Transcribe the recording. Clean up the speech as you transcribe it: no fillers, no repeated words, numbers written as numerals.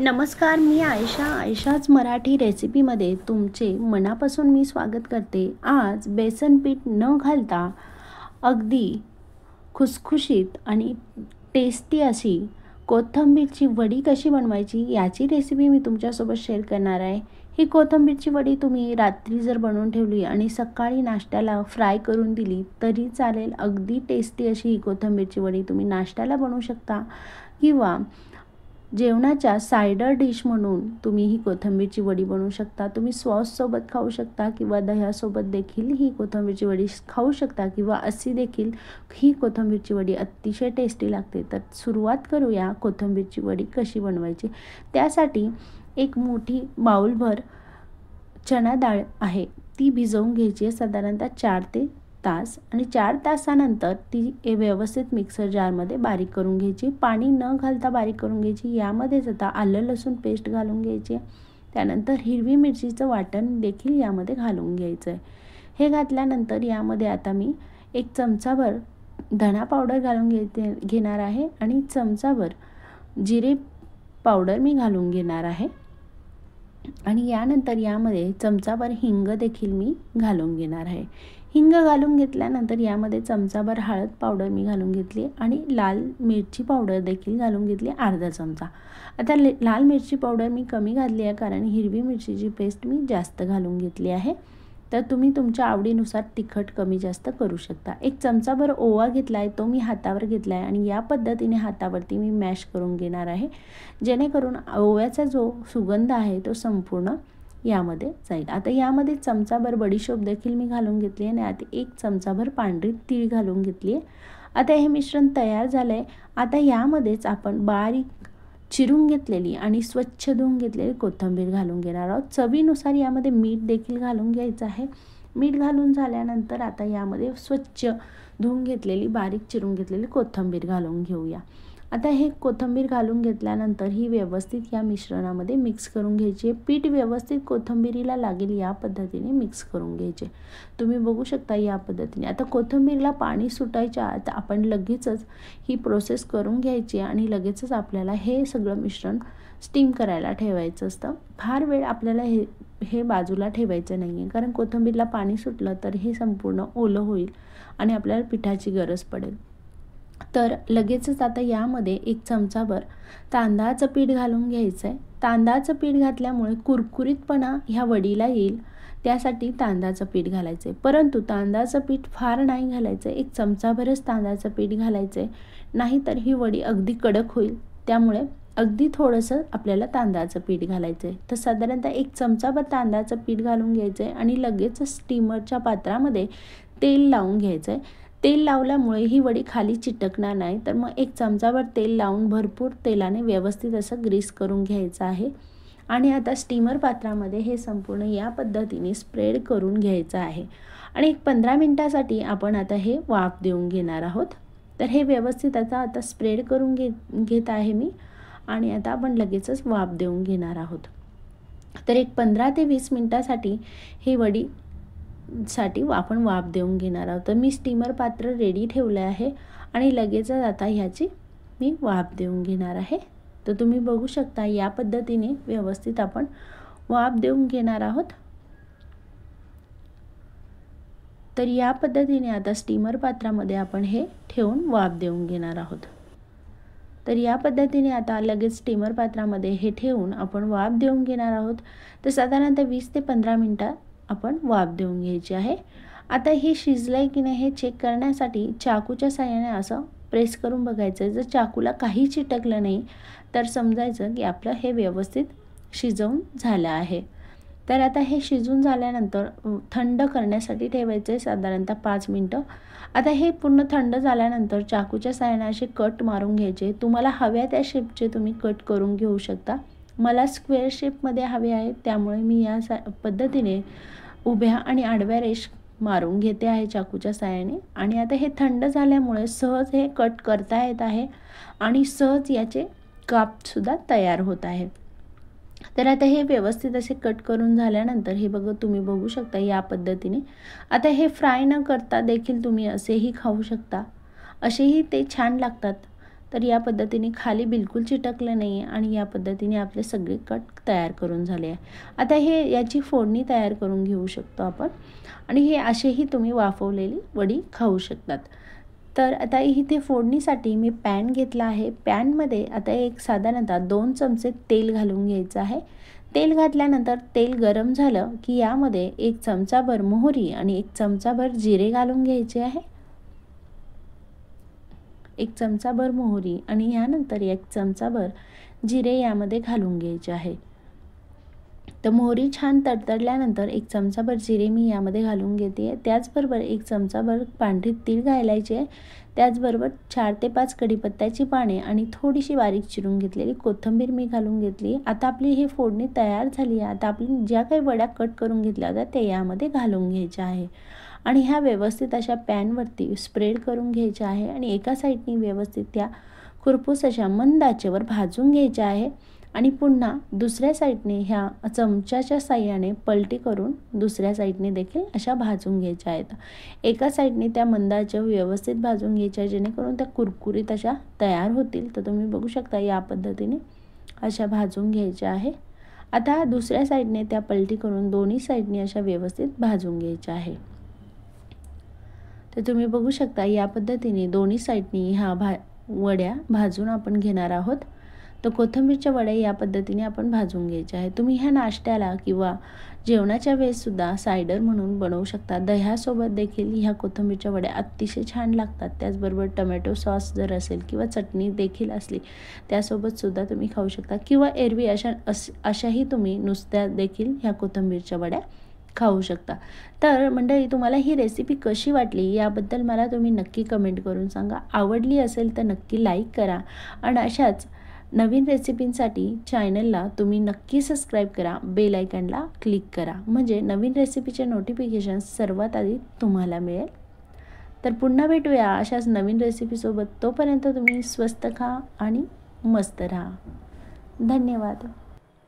नमस्कार, मी आयशाच मराठी रेसिपीमध्ये तुमचे मनापासून मी स्वागत करते। आज बेसन पीठ न घालता अगदी खुसखुशीत आणि टेस्टी अशी कोथिंबीरची वडी कशी बनवायची याची रेसिपी मी तुमच्यासोबत शेअर करणार आहे। ही कोथिंबीरची वडी तुम्ही रात्री जर बनवून ठेवली आणि सकाळी नाश्त्याला फ्राय करून दिली तरी चालेल। अगदी टेस्टी अशी ही कोथिंबीरची वडी तुम्ही नाश्त्याला बनवू शकता किंवा जेवणाच्या साइडर डिश म्हणून तुम्ही ही कोथिंबीरची वडी बनवू शकता। तुम्ही सॉस सोबत खाऊ शकता किंवा दह्यासोबत देखील ही कोथिंबीरची वडी खाऊ शकता किंवा अशी देखील ही कोथिंबीरची वडी अतिशय टेस्टी लागते। तर सुरुवात करूया कोथिंबीरची वडी कशी बनवायची। त्यासाठी एक मोठी बाउलभर चणा डाळ आहे ती भिजवून घ्यायची साधारणतः 4 तास आणि 4 तासानंतर ती व्यवस्थित मिक्सर जारमध्ये बारीक करून घ्यायची। पाणी न घालता बारीक करून घ्यायची। यामध्येच आता आलं लसूण पेस्ट घालून घ्यायची। त्यानंतर हिरवी मिरचीचं वाटण देखील यामध्ये घालून घ्यायचं आहे। हे घातल्यानंतर यामध्ये आता मी 1 चमचाभर धना पावडर घालून घेणार आहे आणि चमचाभर जिरे पावडर मी घालून घेणार आहे आणि यानंतर यामध्ये चमचाभर हिंग देखील मी घालून घेणार आहे। हिंग घालून घेतल्यानंतर यामध्ये चमचाभर हळद पावडर मी घालून घेतली आणि लाल मिरची पावडर देखील घालून घेतली अर्धा चमचा। आता लाल मिरची पावडर मी कमी घातली आहे कारण हिरवी मिरचीची पेस्ट मी जास्त घालून घेतली आहे। तर तुम्ही तुमच्या आवडीनुसार तिखट कमी जास्त करू शकता। 1 चमचाभर ओवा घेतला आहे तो मी हातावर घेतला आहे आणि या पद्धतीने हातावरती मी मॅश करून घेणार आहे जेणेकरून ओव्याचा जो सुगंध आहे तो संपूर्ण यामध्ये जाईल। आता यामध्ये चमचाभर बडीशोप देखील मी घालून घेतली आणि आता 1 चमचाभर पांढरी तीळ घालून घेतली आहे। आता हे मिश्रण तयार झालं आहे। आता यामध्येच आपण बारीक चिरून घेतलेली आणि स्वच्छ धुवून घेतलेली कोथिंबीर घालून घेणार आहोत। चवीनुसार यामध्ये मीठ देखील घालून घ्यायचं आहे। मीठ घालून झाल्यानंतर आता यामध्ये स्वच्छ धुवून घेतलेली बारीक चिरून घेतलेली कोथिंबीर घालून घेऊया। आता हे कोथिंबीर घालून घेतल्यानंतर ही व्यवस्थित या मिश्रणामध्ये मिक्स करून घ्यायची। पीठ व्यवस्थित कोथिंबीरीला लागेल या पद्धतीने मिक्स करून घ्यायचे। तुम्ही बघू शकता या पद्धतीने। आता कोथिंबीरला पाणी सुटायच्या आत आपण लगेचच ही प्रोसेस करून घ्यायची आणि लगेचच आपल्याला हे सगळं मिश्रण स्टीम करायला ठेवायचं असतं। फार वेळ आपल्याला हे बाजूला ठेवायचं नाहीये कारण कोथिंबीरला पाणी सुटलं तर हे संपूर्ण ओलं होईल आणि आपल्याला पिठाची गरज पडेल। तर लगेचच आता यामध्ये 1 चमचाभर तांदळाचं पीठ घालून घ्यायचं आहे। तांदळाचं पीठ घातल्यामुळे कुरकुरीतपणा ह्या वडीला येईल त्यासाठी तांदळाचं पीठ घालायचं आहे। परंतु तांदळाचं पीठ फार नाही घालायचं, 1 चमचाभरच तांदळाचं पीठ घालायचं आहे, नाहीतर ही वडी अगदी कडक होईल। त्यामुळे अगदी थोडंसं आपल्याला तांदळाचं पीठ घालायचं आहे। तर साधारणतः 1 चमचाभर तांदळाचं पीठ घालून घ्यायचं आहे आणि लगेच स्टीमरच्या पात्रामध्ये तेल लावून घ्यायचं आहे। तेल लावल्यामुळे ही वडी खाली चिटकणार नाही। तर मग 1 चमचाभर तेल लावून भरपूर तेलाने व्यवस्थित असं ग्रीस करून घ्यायचं आहे आणि आता स्टीमर पात्रामध्ये हे संपूर्ण या पद्धतीने स्प्रेड करून घ्यायचं आहे आणि 15 मिनिटासाठी आपण आता हे वाफ देऊन घेणार आहोत। तर हे व्यवस्थित आता स्प्रेड करून घेत आहे मी आणि आता आपण लगेचच वाफ देऊन घेणार आहोत। तर 15 ते 20 मिनिटासाठी ही वडी साठी आपण वाफ देऊन घेणार आहोत। तर मी स्टीमर पात्र रेडी ठेवले आहे आणि लगेचच आता ह्याची मी वाफ देऊन घेणार आहे। तर तुम्ही बघू शकता या पद्धतीने व्यवस्थित आपण वाफ देऊन घेणार आहोत। तर या पद्धतीने आता स्टीमर पात्रामध्ये आपण हे ठेवून वाफ देऊन घेणार आहोत। तर या पद्धतीने आता लगेच स्टीमर पात्रामध्ये हे ठेवून आपण वाफ देऊन घेणार आहोत। तर साधारणतः 20 ते 15 मिनिटं आपण वाफ देऊन घ्यायची आहे। आता हे शिजलंय की नाही हे चेक करण्यासाठी चाकूच्या साहाय्याने असं प्रेस करून बघायचं। जर चाकूला काही चिटकलं नाही तर समजायचं की आपलं हे व्यवस्थित शिजवून झालं आहे। तर आता हे शिजून झाल्यानंतर थंड करण्यासाठी ठेवायचं आहे साधारणतः 5 मिनिटं। आता हे पूर्ण थंड झाल्यानंतर चाकूच्या साहाय्याने असे कट मारून घ्यायचे। तुम्हाला हव्या त्या शेपचे तुम्ही कट करून घेऊ शकता। मला स्क्वेअर शेपमध्ये हवे आहे त्यामुळे मी या पद्धतीने उभ्या आणि आडव्या रेष मारून घेते आहे चाकूच्या साहाय्याने आणि आता हे थंड झाल्यामुळे सहज हे कट करता येत आहे आणि सहज याचे कापसुद्धा तयार होत आहे। तर आता हे व्यवस्थित असे कट करून झाल्यानंतर हे तुम्ही बघू शकता या पद्धतीने। आता हे फ्राय न करता देखील तुम्ही असेही खाऊ शकता, असेही ते छान लागतात। तर या पद्धतीने खाली बिलकुल चिटकलं नाही आहे आणि या पद्धतीने आपले सगळे कट तयार करून झाले आहे. आता हे याची फोडणी तयार करून घेऊ शकतो आपण आणि हे असेही तुम्ही वाफवलेली वडी खाऊ शकतात. तर आता इथे फोडणीसाठी मी पॅन घेतला आहे. पॅनमध्ये आता एक साधारणतः 2 चमचे तेल घालून घ्यायचं आहे. तेल घातल्यानंतर तेल गरम झालं की यामध्ये 1 चमचाभर मोहरी आणि 1 चमचाभर जिरे घालून घ्यायचे आहे. 1 चमचाभर मोहरी आणि यानंतर 1 चमचाभर जिरे यामध्ये घालून घ्यायचे आहे. तर मोहरी छान तडतडल्यानंतर 1 चमचाभर जिरे मी यामध्ये घालून घेते. त्याचबरोबर 1 चमचाभर पांढरी तीळ घालायचे आहे. त्याचबरोबर 4 ते 5 कढीपत्त्याची पाने आणि थोडीशी बारीक चिरून घेतलेली कोथिंबीर मी घालून घेतली. आता आपली ही फोडणी तयार झाली आहे. आता आपण ज्या काही वड्या कट करून घेतल्या होत्या ते यामध्ये घालून घ्यायच्या आहे आणि ह्या व्यवस्थित अशा पॅनवरती स्प्रेड करून घ्यायच्या आहे आणि एका साईडनी व्यवस्थित त्या खुरपूस अशा मंद आचेवर भाजून घ्यायच्या आहे आणि पुन्हा दुसऱ्या साईडने ह्या चमच्याच्या साहाय्याने पलटी करून दुसऱ्या साईडने देखील अशा भाजून घ्यायच्या आहेत. एका साईडने त्या मंद आचेवर व्यवस्थित भाजून घ्यायच्या जेणेकरून त्या कुरकुरीत अशा तयार होतील. तर तुम्ही बघू शकता या पद्धतीने अशा भाजून घ्यायच्या आहे. आता दुसऱ्या साईडने त्या पलटी करून दोन्ही साईडने अशा व्यवस्थित भाजून घ्यायच्या आहे. तर तुम्ही बघू शकता या पद्धतीने दोन्ही साईडनी ह्या वड्या भाजून आपण घेणार आहोत. तर कोथिंबीरच्या वड्या या पद्धतीने आपण भाजून घ्यायच्या आहे. तुम्ही ह्या नाश्त्याला किंवा जेवणाच्या वेळेससुद्धा सायडर म्हणून बनवू शकता. दह्यासोबत देखील ह्या कोथिंबीरच्या वड्या अतिशय छान लागतात. त्याचबरोबर टोमॅटो सॉस जर असेल किंवा चटणी देखील असली त्यासोबतसुद्धा तुम्ही खाऊ शकता किंवा एरवी अशाही तुम्ही नुसत्या देखील ह्या कोथिंबीरच्या वड्या खाऊ शकता. तर मंडळी तुम्हाला ही रेसिपी कशी वाटली याबद्दल मला तुम्ही नक्की कमेंट करून सांगा. आवडली असेल तर नक्की लाईक करा आणि अशाच नवीन रेसिपींसाठी चॅनलला तुम्ही नक्की सबस्क्राईब करा. बेल आयकॉनला क्लिक करा म्हणजे नवीन रेसिपीचे नोटिफिकेशन सर्वात आधी तुम्हाला मिळेल. तर पुन्हा भेटूया अशाच नवीन रेसिपीसोबत. तोपर्यंत तुम्ही स्वस्त खा आणि मस्त राहा. धन्यवाद.